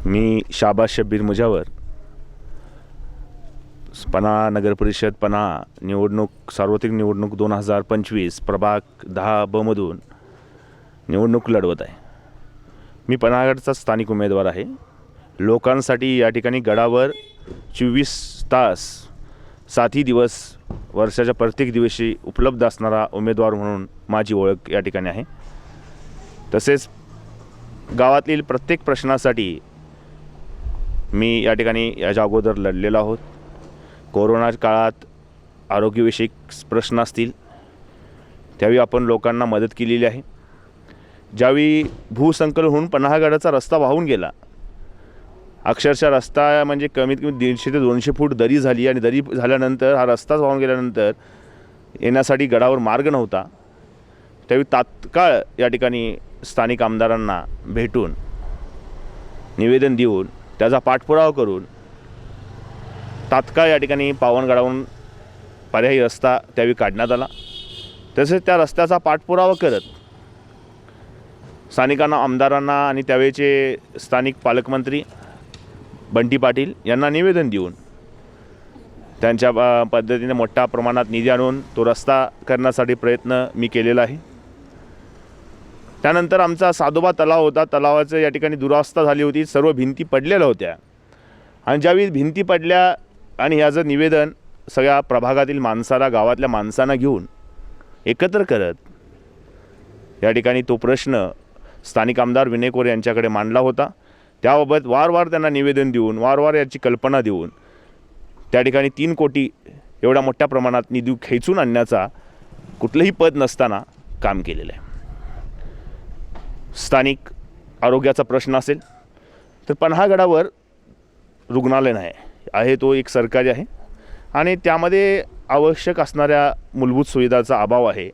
मी शाबाज शब्बीर मुजावर पन्हाळा नगर परिषद पन्हाळा निवडणूक सार्वत्रिक निवडणूक 2025 प्रभाग 10 ब मधून निवडणूक लढवत आहे। मी पन्हाळगडचा स्थानिक उमेदवार आहे। लोकांसाठी या ठिकाणी गडावर 24 तास 7ही दिवस वर्षाच्या प्रत्येक दिवशी उपलब्ध असणारा उमेदवार म्हणून माझी ओळख या ठिकाणी आहे। तसेच गावातील प्रत्येक प्रश्नासाठी मी या ठिकाणी याच्या अगोदर लढलेलो आहोत। कोरोना काळात आरोग्यविषयक प्रश्न असतील त्यावेळी आपण लोकांना मदत केलेली आहे। ज्यावेळी भूसंकलन होऊन पन्हाळगडाचा रस्ता वाहून गेला, अक्षरशः रस्ता म्हणजे कमीत कमी 150 ते 200 फूट दरी झाली आणि दरी झाल्यानंतर हा रस्ताच वाहून गेल्यानंतर येण्यासाठी गडावर मार्ग नव्हता। त्यावेळी तात्काळ या ठिकाणी स्थानिक आमदारांना भेटून निवेदन देऊन त्याचा पाठपुरावा करून तात्काळ या ठिकाणी पावनगडावरून पर्यायी रस्ता त्यावेळी काढण्यात आला। तसेच त्या रस्त्याचा पाठपुरावा करत स्थानिकांना आमदारांना आणि त्यावेळेचे स्थानिक पालकमंत्री बंटी पाटील यांना निवेदन देऊन त्यांच्या पद्धतीने मोठ्या प्रमाणात निधी आणून तो रस्ता करण्यासाठी प्रयत्न मी केलेला आहे। त्यानंतर आमचा साधोबा तलाव होता, तलावाचं या ठिकाणी दुरावस्था झाली होती, सर्व भिंती पडलेल्या होत्या आणि ज्यावेळी भिंती पडल्या आणि ह्याचं निवेदन सगळ्या प्रभागातील माणसाला गावातल्या माणसांना घेऊन एकत्र करत या ठिकाणी तो प्रश्न स्थानिक आमदार विनय कोरे यांच्याकडे मांडला होता। त्याबाबत वारंवार त्यांना निवेदन देऊन वारंवार याची कल्पना देऊन त्या ठिकाणी 3 कोटी एवढ्या मोठ्या प्रमाणात निधी खेचून आणण्याचा कुठलंही पद नसताना काम केलेलं आहे। स्थानिक आरोग्याचा प्रश्न असेल तर पन्हाळगडावर रुग्णालय नाही आहे, तो एक सरकारी आहे आणि त्यामध्ये आवश्यक असणाऱ्या मूलभूत सुविधांचा अभाव आहे।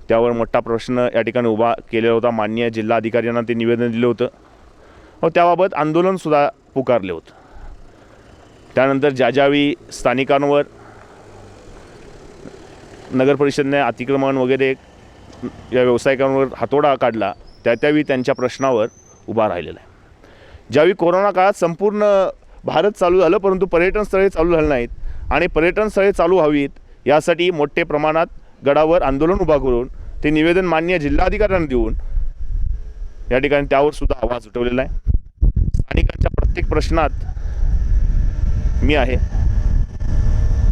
त्यावर मोठा प्रश्न या ठिकाणी उभा केलेला होता। माननीय जिल्हाधिकारी यांना ते निवेदन दिलं होतं व त्याबाबत आंदोलनसुद्धा पुकारले होतं। त्यानंतर ज्यावेळी स्थानिकांवर नगर परिषदेने अतिक्रमण वगैरे या व्यावसायिकांवर हातोडा काढला त्यावेळी त्यांच्या प्रश्नावर उभा राहिलेला आहे। ज्यावेळी कोरोना काळात संपूर्ण भारत चालू झालं परंतु पर्यटन स्थळे चालू झाली नाहीत आणि पर्यटन स्थळे चालू व्हावीत यासाठी मोठे प्रमाणात गडावर आंदोलन उभा करून ते निवेदन माननीय जिल्हाधिकाऱ्यांना देऊन या ठिकाणी त्यावर सुद्धा आवाज उठवलेला आहे। स्थानिकांच्या प्रत्येक प्रश्नात मी आहे।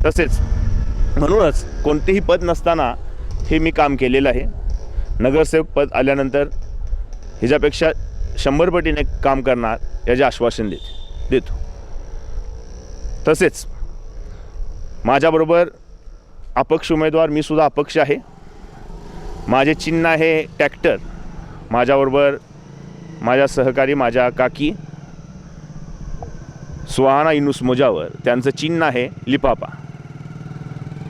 तसेच म्हणूनच कोणतेही पद नसताना हे मी काम केलेलं आहे। नगरसेवक पद आल्यानंतर ह्याच्यापेक्षा 100 पटीने काम करणार याचे आश्वासन देतो। तसेच माझ्याबरोबर अपक्ष उमेदवार मी सुद्धा अपक्ष आहे। माझे चिन्ह आहे ट्रॅक्टर। माझ्याबरोबर माझ्या सहकारी माझ्या काकी सुहाना युनुस मुजावर, त्यांचं चिन्ह आहे लिफाफा।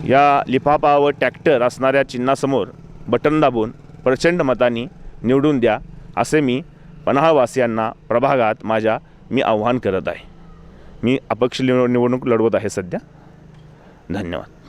या लिफाफा व ट्रॅक्टर असणाऱ्या चिन्हासमोर बटन दाबून प्रचंड मतांनी निवडून द्या असे मी पन्हाळवासियांना प्रभागात मी आव्हान करत आहे। मी अपक्ष निवडणूक लढवत आहे सध्या। धन्यवाद।